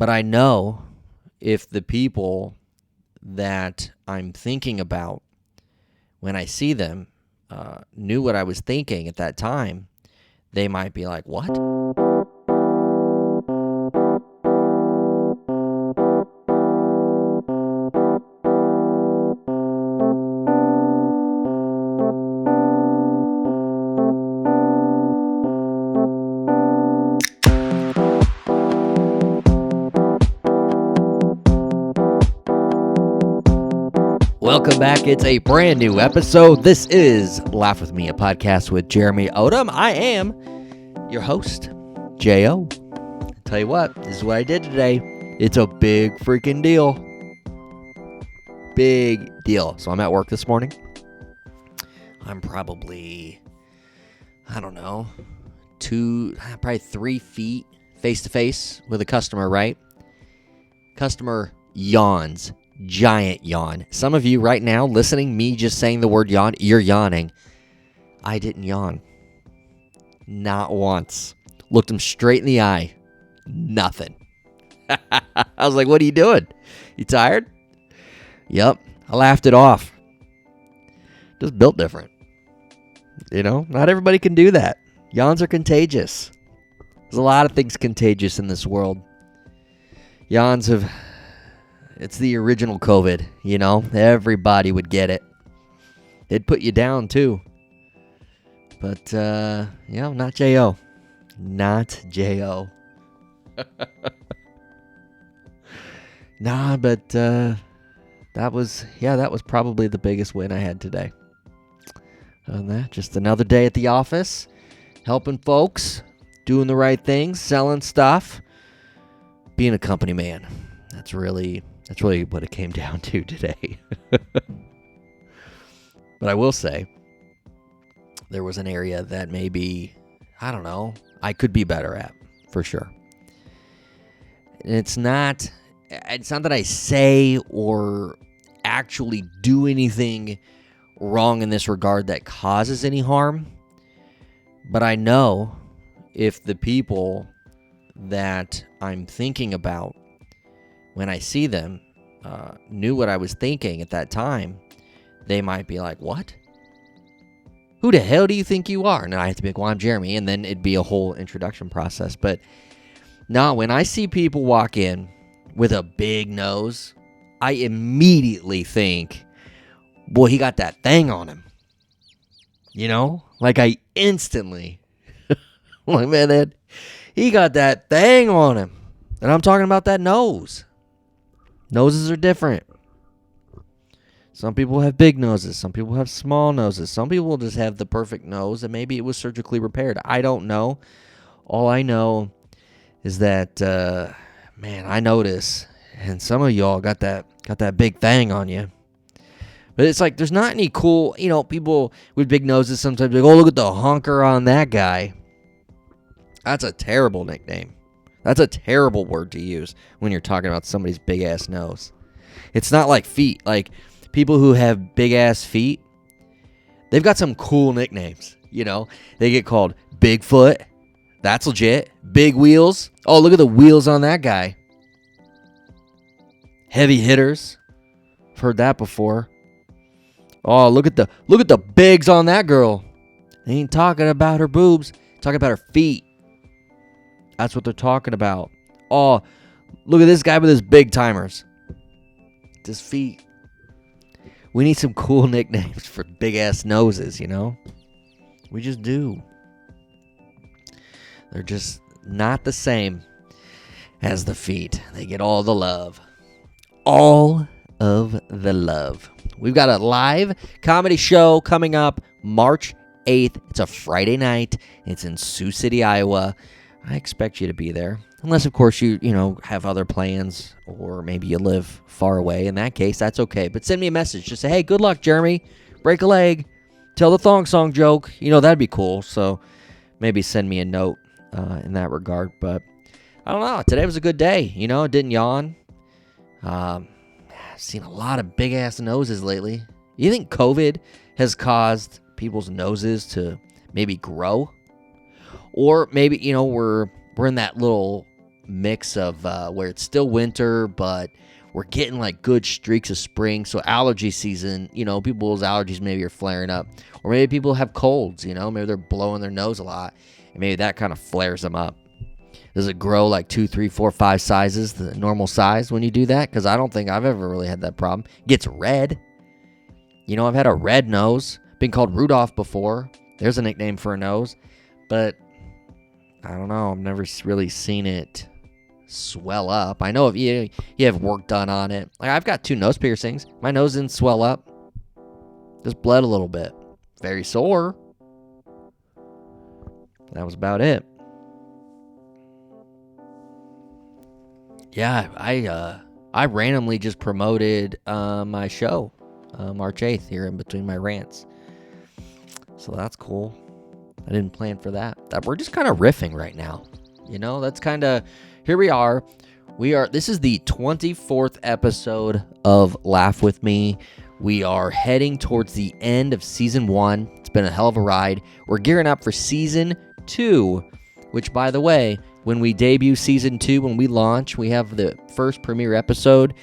But I know if the people that I'm thinking about when I see them knew what I was thinking at that time, they might be like, what? Welcome back. It's a brand new episode. This is Laugh With Me, a podcast with Jeremy Odom. I am your host, J.O. Tell you what, this is what I did today. It's a big freaking deal. Big deal. So I'm at work this morning. I'm probably, probably 3 feet face-to-face with a customer, right? Customer yawns. Giant yawn. Some of you right now listening, me just saying the word yawn, you're yawning. I didn't yawn. Not once. Looked him straight in the eye. Nothing. I was like, what are you doing? You tired? Yep. I laughed it off. Just built different. Not everybody can do that. Yawns are contagious. There's a lot of things contagious in this world. Yawns have... It's the original COVID, Everybody would get it. It'd put you down, too. But, not J.O. Not J.O. But that was probably the biggest win I had today. Other than that, just another day at the office, helping folks, doing the right things, selling stuff, being a company man. That's really what it came down to today. But I will say, there was an area that maybe, I could be better at, for sure. And it's not that I say or actually do anything wrong in this regard that causes any harm, but I know if the people that I'm thinking about when I see them knew what I was thinking at that time, they might be like, what? Who the hell do you think you are? And I have to be like, well, I'm Jeremy, and then it'd be a whole introduction process. But no, when I see people walk in with a big nose, I immediately think, boy, he got that thing on him. Like I instantly, like, man, he got that thing on him. And I'm talking about that nose. Noses are different. Some people have big noses. Some people have small noses. Some people just have the perfect nose, and maybe it was surgically repaired. I don't know. All I know is that, I notice, and some of y'all got that big thing on you. But it's like there's not any cool, people with big noses sometimes like, oh, look at the honker on that guy. That's a terrible nickname. That's a terrible word to use when you're talking about somebody's big-ass nose. It's not like feet. Like, people who have big-ass feet, they've got some cool nicknames, They get called Bigfoot. That's legit. Big wheels. Oh, look at the wheels on that guy. Heavy hitters. I've heard that before. Oh, look at the bigs on that girl. They ain't talking about her boobs. Talking about her feet. That's what they're talking about. Oh, look at this guy with his big timers. His feet. We need some cool nicknames for big-ass noses, We just do. They're just not the same as the feet. They get all the love. All of the love. We've got a live comedy show coming up March 8th. It's a Friday night. It's in Sioux City, Iowa. I expect you to be there. Unless, of course, you have other plans or maybe you live far away. In that case, that's okay. But send me a message. Just say, hey, good luck, Jeremy. Break a leg. Tell the thong song joke. That'd be cool. So maybe send me a note in that regard. But I don't know. Today was a good day. Didn't yawn. I've seen a lot of big-ass noses lately. You think COVID has caused people's noses to maybe grow? Or maybe, we're in that little mix of where it's still winter, but we're getting like good streaks of spring. So allergy season, people's allergies maybe are flaring up, or maybe people have colds, maybe they're blowing their nose a lot, and maybe that kind of flares them up. Does it grow like 2, 3, 4, 5 sizes, the normal size when you do that? Because I don't think I've ever really had that problem. It gets red. I've had a red nose. Been called Rudolph before. There's a nickname for a nose. But I don't know. I've never really seen it swell up. I know if you have work done on it. Like, I've got 2 nose piercings. My nose didn't swell up. Just bled a little bit. Very sore. That was about it. Yeah, I randomly just promoted my show, March 8th, here in between my rants. So that's cool. I didn't plan for that. We're just kind of riffing right now. That's kind of, here we are. This is the 24th episode of Laugh With Me. We are heading towards the end of season 1. It's been a hell of a ride. We're gearing up for season 2, which, by the way, when we debut season 2, when we launch, we have the first premiere episode.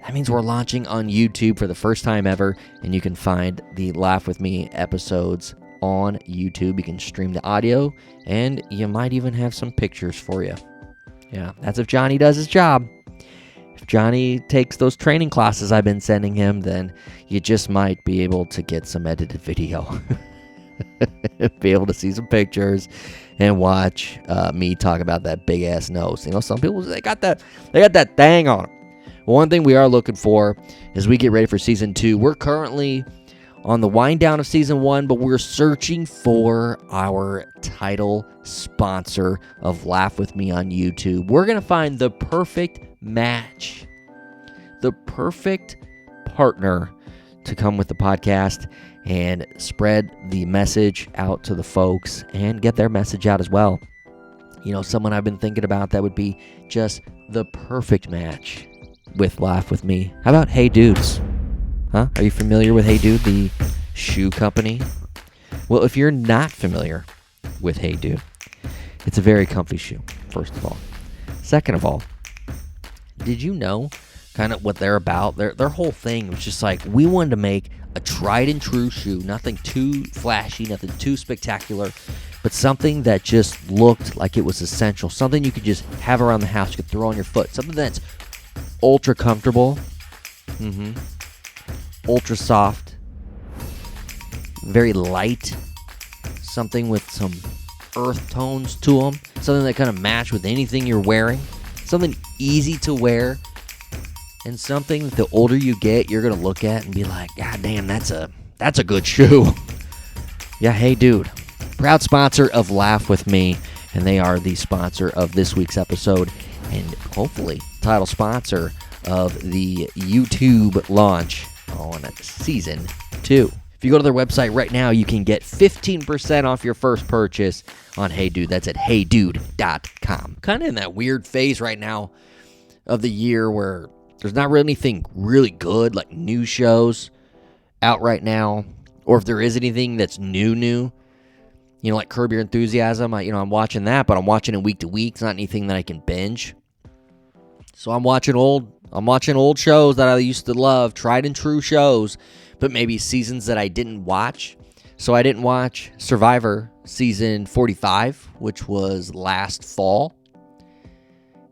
That means we're launching on YouTube for the first time ever, and you can find the Laugh With Me episodes on YouTube. You can stream the audio, and you might even have some pictures for you. Yeah, that's if Johnny does his job. If Johnny takes those training classes I've been sending him, then you just might be able to get some edited video. Be able to see some pictures and watch me talk about that big ass nose. Some people, they got that thang on them. One thing we are looking for as we get ready for season 2, we're currently on the wind down of season 1, but we're searching for our title sponsor of Laugh With Me on YouTube. We're going to find the perfect match, the perfect partner to come with the podcast and spread the message out to the folks and get their message out as well. Someone I've been thinking about that would be just the perfect match with Laugh With Me. How about Hey Dudes? Huh? Are you familiar with Hey Dude, the shoe company? Well, if you're not familiar with Hey Dude, it's a very comfy shoe, first of all. Second of all, did you know kind of what they're about? Their whole thing was just like, we wanted to make a tried and true shoe, nothing too flashy, nothing too spectacular, but something that just looked like it was essential, something you could just have around the house, you could throw on your foot, something that's ultra comfortable, ultra soft, very light, something with some earth tones to them, something that kind of match with anything you're wearing, something easy to wear, and something that the older you get, you're going to look at and be like, God damn, that's a good shoe. Yeah, Hey Dude, proud sponsor of Laugh With Me, and they are the sponsor of this week's episode, and hopefully title sponsor of the YouTube launch on season 2. If you go to their website right now, you can get 15% off your first purchase on Hey Dude. That's at heydude.com. Kind of in that weird phase right now of the year where there's not really anything really good, like new shows out right now. Or if there is anything that's new, like Curb Your Enthusiasm, I'm watching that, but I'm watching it week to week. It's not anything that I can binge. So I'm watching old shows that I used to love, tried and true shows, but maybe seasons that I didn't watch. So I didn't watch Survivor season 45, which was last fall.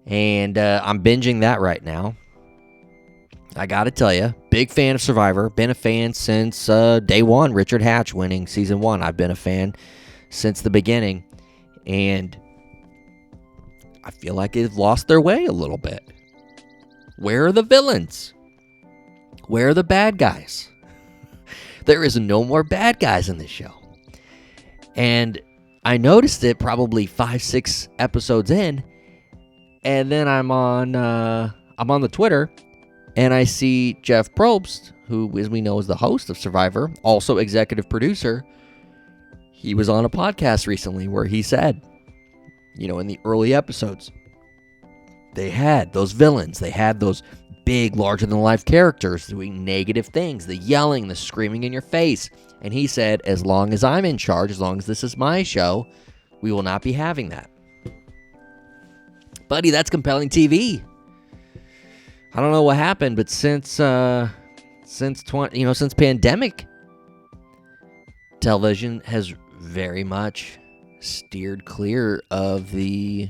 And I'm binging that right now. I gotta tell you, big fan of Survivor. Been a fan since day one. Richard Hatch winning season 1. I've been a fan since the beginning. And I feel like they've lost their way a little bit. Where are the villains? Where are the bad guys? There is no more bad guys in this show. And I noticed it probably 5-6 episodes in. And then I'm on the Twitter, and I see Jeff Probst, who, as we know, is the host of Survivor, also executive producer. He was on a podcast recently where he said, in the early episodes, they had those villains. They had those big, larger-than-life characters doing negative things, the yelling, the screaming in your face. And he said, as long as I'm in charge, as long as this is my show, we will not be having that. Buddy, that's compelling TV. I don't know what happened, but since pandemic, television has very much steered clear of the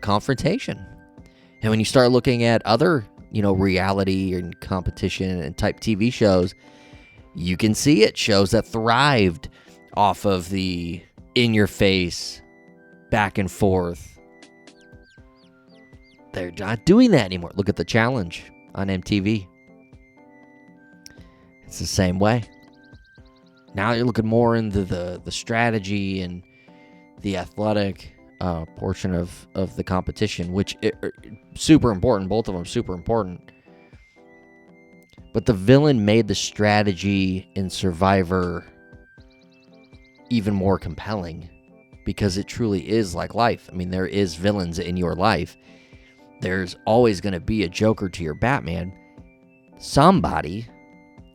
confrontation. And when you start looking at other, reality and competition and type TV shows, you can see it. Shows that thrived off of the in-your-face, back and forth. They're not doing that anymore. Look at The Challenge on MTV. It's the same way. Now you're looking more into the strategy and the athletic portion of the competition, which super important. Both of them super important. But the villain made the strategy in Survivor even more compelling because it truly is like life. I mean, there is villains in your life. There's always going to be a Joker to your Batman. Somebody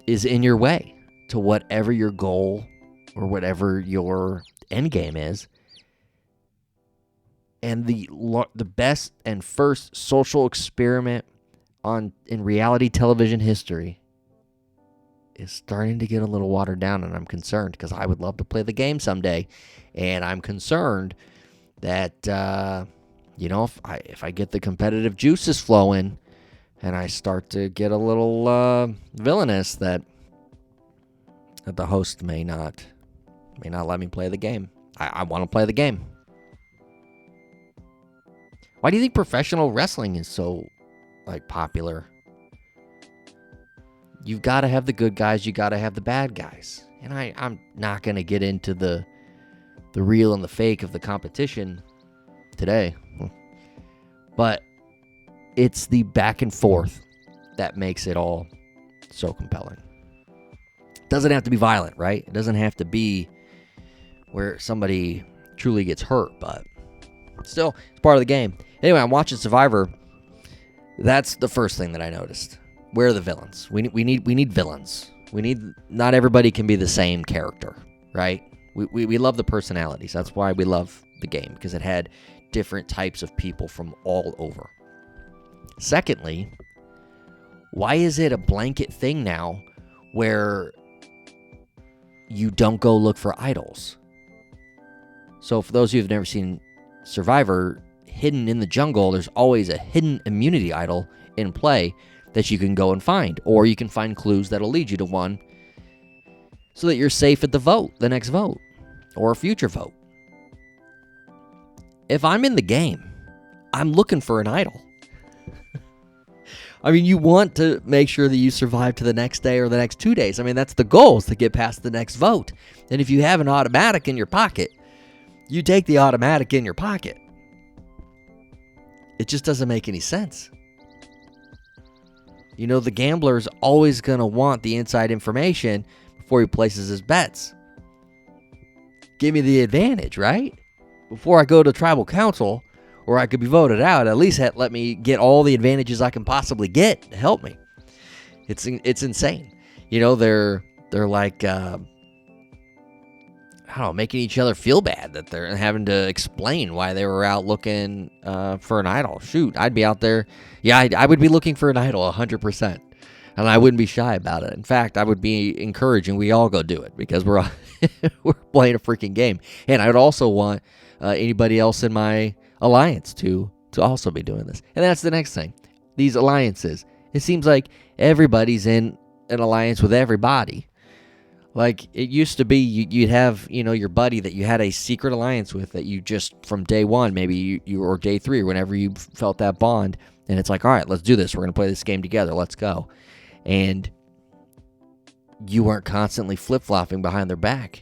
is in your way to whatever your goal or whatever your end game is. And the best and first social experiment in reality television history is starting to get a little watered down, and I'm concerned because I would love to play the game someday, and I'm concerned that if I get the competitive juices flowing, and I start to get a little villainous, that the host may not let me play the game. I want to play the game. Why do you think professional wrestling is so popular? You've got to have the good guys, you got to have the bad guys. And I'm not going to get into the real and the fake of the competition today. But it's the back and forth that makes it all so compelling. It doesn't have to be violent, right? It doesn't have to be where somebody truly gets hurt, but still, it's part of the game. Anyway, I'm watching Survivor. That's the first thing that I noticed. Where are the villains? We need villains. Not everybody can be the same character, right? We love the personalities. That's why we love the game, because it had different types of people from all over. Secondly, why is it a blanket thing now where you don't go look for idols? So for those of you who've never seen Survivor, hidden in the jungle, there's always a hidden immunity idol in play that you can go and find, or you can find clues that'll lead you to one so that you're safe at the next vote, or a future vote. If I'm in the game, I'm looking for an idol. I mean, you want to make sure that you survive to the next day or the next 2 days. I mean, that's the goal, is to get past the next vote. And if you have an automatic in your pocket, you take the automatic in your pocket. It just doesn't make any sense. The gambler's always going to want the inside information before he places his bets. Give me the advantage, right? Before I go to tribal council, or I could be voted out, at least know, me get all the advantages I can possibly get to help me. It's insane. They're like, making each other feel bad that they're having to explain why they were out looking for an idol. Shoot, I'd be out there. Yeah, I would be looking for an idol 100%. And I wouldn't be shy about it. In fact, I would be encouraging we all go do it, because we're playing a freaking game. And I would also want anybody else in my alliance to also be doing this. And that's the next thing. These alliances. It seems like everybody's in an alliance with everybody. Like it used to be, you'd have, your buddy that you had a secret alliance with, that you just from day one, maybe you or day 3, or whenever you felt that bond, and it's like, all right, let's do this. We're going to play this game together. Let's go. And you weren't constantly flip-flopping behind their back.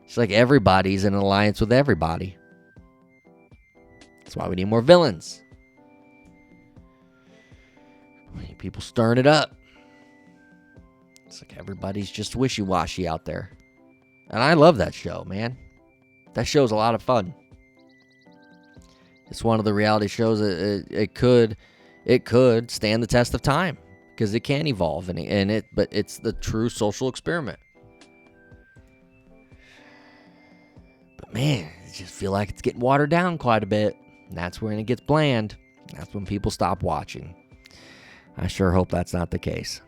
It's like everybody's in an alliance with everybody. That's why we need more villains. People stirring it up. It's like everybody's just wishy-washy out there. And I love that show, man. That show's a lot of fun. It's one of the reality shows that it could stand the test of time, because it can evolve, but it's the true social experiment. But man, I just feel like it's getting watered down quite a bit. And that's when it gets bland. That's when people stop watching. I sure hope that's not the case.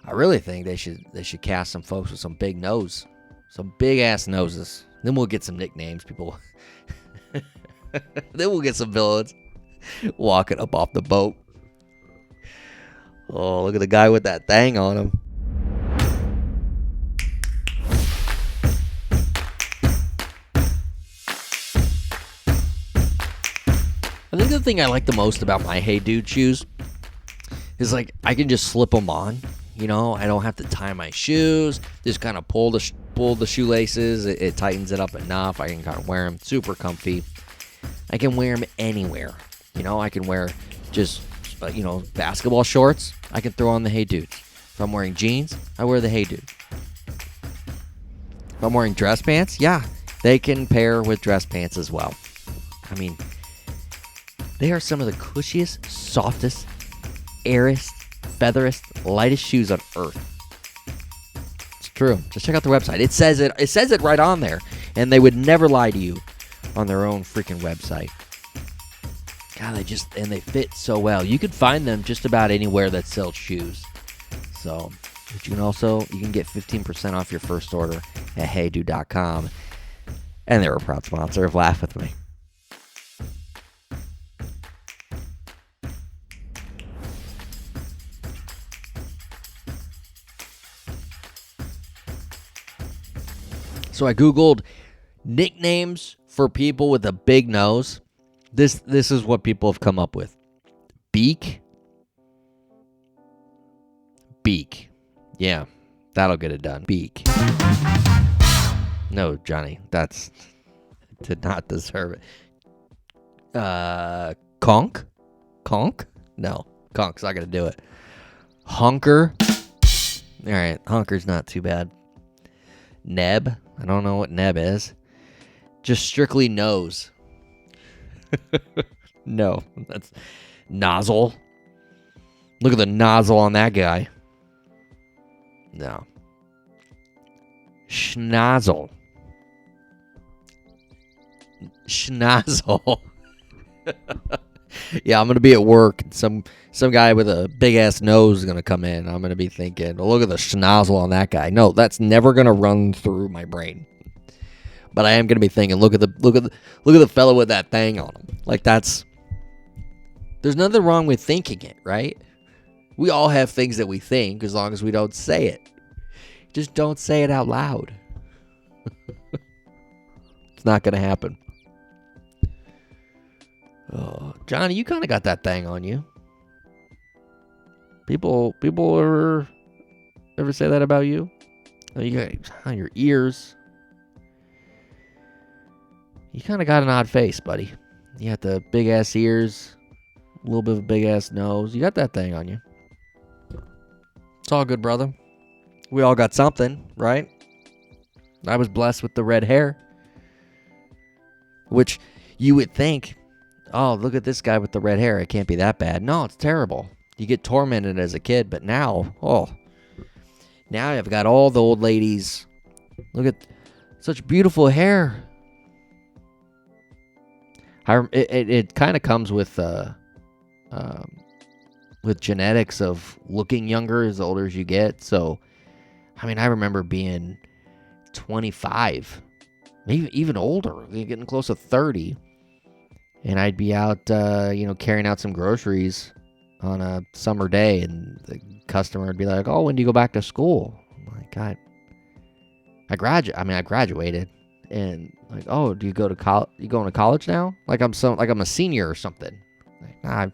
I really think they should cast some folks with some big nose. Some big-ass noses. Then we'll get some nicknames, people. Then we'll get some villains walking up off the boat. Oh, look at the guy with that thing on him. I think the thing I like the most about my Hey Dude shoes is like I can just slip them on. You know, I don't have to tie my shoes. Just kind of pull the shoelaces. It tightens it up enough. I can kind of wear them super comfy. I can wear them anywhere. You know, I can wear just basketball shorts. I can throw on the Hey Dudes. If I'm wearing jeans, I wear the Hey Dude. If I'm wearing dress pants, yeah, they can pair with dress pants as well. I mean, they are some of the cushiest, softest, airest, featherest, lightest shoes on earth. It's true. Just check out the website. It says it right on there. And they would never lie to you on their own freaking website. God, they fit so well. You can find them just about anywhere that sells shoes. So, but you can get 15% off your first order at heydude.com. And they're a proud sponsor of Laugh With Me. So I Googled nicknames for people with a big nose. This is what people have come up with. Beak. Yeah, that'll get it done. Beak. No, Johnny, did not deserve it. Conk? No, Conk's not going to do it. Hunker. All right, Hunker's not too bad. Neb. I don't know what neb is. Just strictly nose. No, that's nozzle. Look at the nozzle on that guy. No. Schnozzle. Yeah, I'm going to be at work. Some guy with a big-ass nose is going to come in. I'm going to be thinking, well, look at the schnozzle on that guy. No, that's never going to run through my brain. But I am going to be thinking, look at the fellow with that thing on him. Like there's nothing wrong with thinking it, right? We all have things that we think as long as we don't say it. Just don't say it out loud. It's not going to happen. Oh, Johnny, you kind of got that thing on you. People ever say that about you? Oh, you got on your ears. You kind of got an odd face, buddy. You got the big ass ears, a little bit of a big ass nose. You got that thing on you. It's all good, brother. We all got something, right? I was blessed with the red hair, which you would think, oh, look at this guy with the red hair. It can't be that bad. No, it's terrible. You get tormented as a kid, but now I've got all the old ladies. Look at such beautiful hair. It kind of comes with genetics of looking younger as older as you get. So, I mean, I remember being 25, maybe even older, getting close to 30. And I'd be out, carrying out some groceries on a summer day, and the customer would be like, "Oh, when do you go back to school?" I'm like, "God, I graduated." And like, "Oh, do you go to college? You going to college now?" Like I'm a senior or something. Like, nah, I've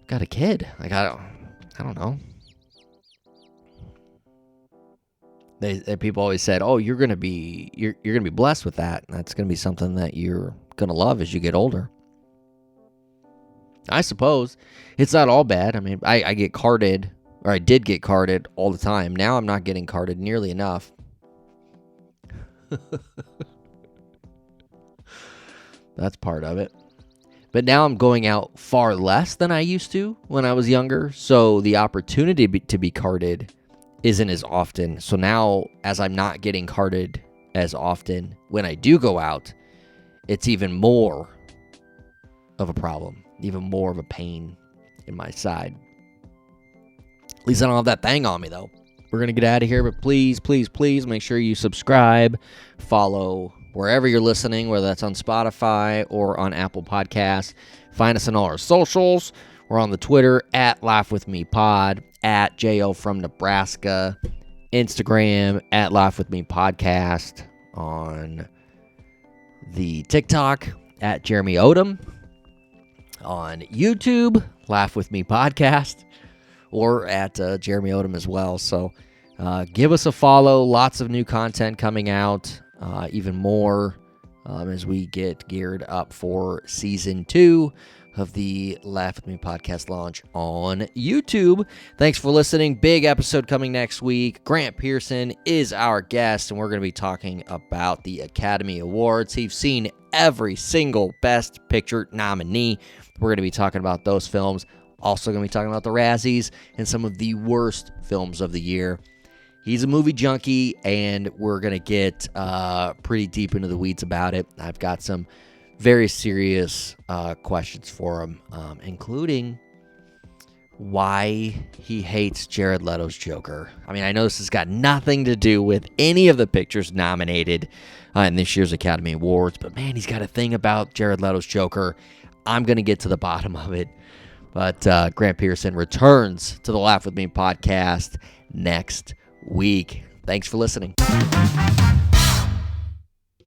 got a kid. Like I don't know. People always said, "Oh, you're gonna be blessed with that. And that's gonna be something that you're gonna love as you get older." I suppose it's not all bad. I mean, I get carded, or I did get carded all the time. Now I'm not getting carded nearly enough. That's part of it. But now I'm going out far less than I used to when I was younger. So the opportunity to be carded isn't as often. So now, as I'm not getting carded as often when I do go out, it's even more of a problem, even more of a pain in my side. At least I don't have that thing on me, though. We're going to get out of here, but please, please, please make sure you subscribe, follow wherever you're listening, whether that's on Spotify or on Apple Podcasts. Find us on all our socials. We're on the Twitter at LaughWithMePod, at JO from Nebraska, Instagram at LaughWithMePodcast, on the TikTok at Jeremy Odom, on YouTube, Laugh With Me Podcast, or at Jeremy Odom as well. So give us a follow. Lots of new content coming out, even more as we get geared up for Season 2 of the Laugh With Me podcast launch on YouTube. Thanks for listening. Big episode coming next week. Grant Pearson is our guest, and we're going to be talking about the Academy Awards. He's seen every single Best Picture nominee. We're going to be talking about those films. Also going to be talking about the Razzies and some of the worst films of the year. He's a movie junkie, and we're going to get pretty deep into the weeds about it. I've got some very serious questions for him, including why he hates Jared Leto's Joker. I mean, I know this has got nothing to do with any of the pictures nominated in this year's Academy Awards, but man, he's got a thing about Jared Leto's Joker. I'm going to get to the bottom of it. But Grant Pearson returns to the Laugh With Me podcast next week. Thanks for listening.